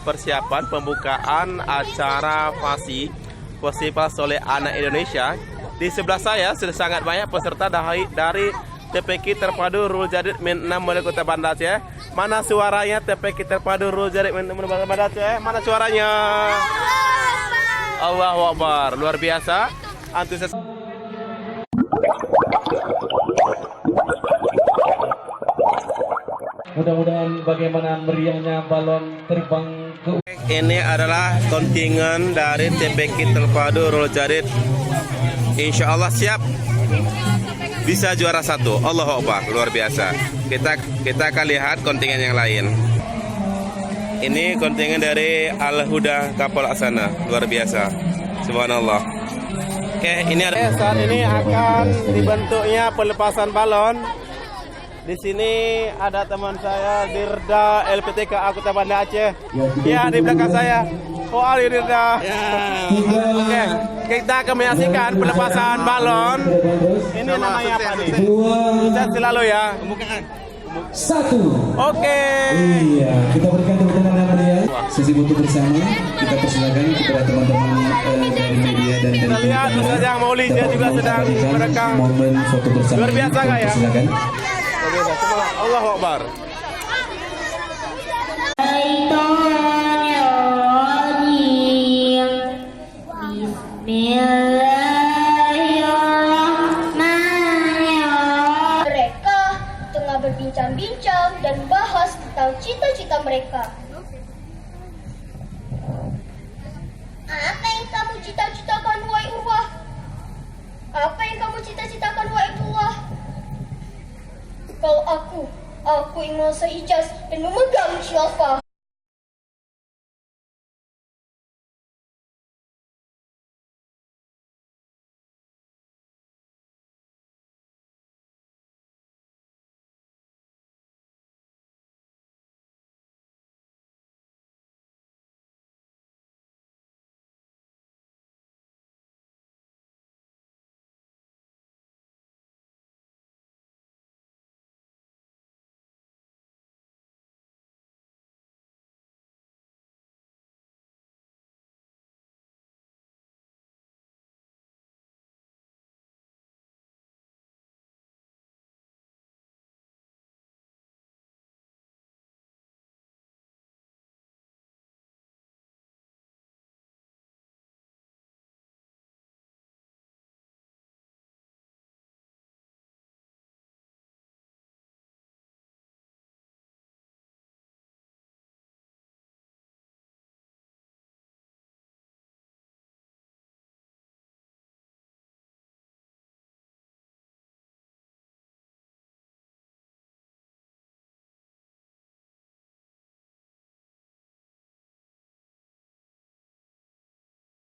persiapan pembukaan acara FASI, Festival Soleh Anak Indonesia. Di sebelah saya sudah sangat banyak peserta dari TPQ Terpadu Rul Jadid Min 6 Wali Kota Banda Aceh. Mana suaranya TPQ Terpadu Rul Jadid Min 6 Wali Kota Banda Aceh? Mana suaranya? Allahu Akbar, luar biasa antusias. Mudah-mudahan bagaimana meriahnya balon terbang ke... Ini adalah kontingen dari TPQ Terpadu Rul Jadid. Insya Allah siap bisa juara 1. Allahu Akbar, luar biasa. Kita akan lihat kontingen yang lain. Ini kontingen dari Al Huda Kapal Asana, luar biasa. Subhanallah. Oke, ini ada. Saat ini akan dibentuknya pelepasan balon. Di sini ada teman saya Dirda LPTK Kota Banda Aceh. Ya, di belakang saya. Oh, Ali Dirda. Ya. Oke, kita akan menyaksikan pelepasan balon. Ini namanya apa nih? Kita selalu ya. Pembukaan. 1. Oke. Iya, kita berikan tepuk tangan yang meriah. Sesi foto bersama. Kita persilakan kepada teman-teman dari media dan kita lihat Ustaz yang Mauli dia juga sedang merekam momen foto bersama. Luar biasa nggak ya? Persilakan. Allahu Akbar. Mereka tengah berbincang-bincang dan bahas tentang cita-cita mereka. Apa yang kamu cita-citakan, wahai Urwah? Apa yang kamu cita-citakan, wahai Abdullah? Kalau aku ingin melesai ijaz dan memegang khilafah.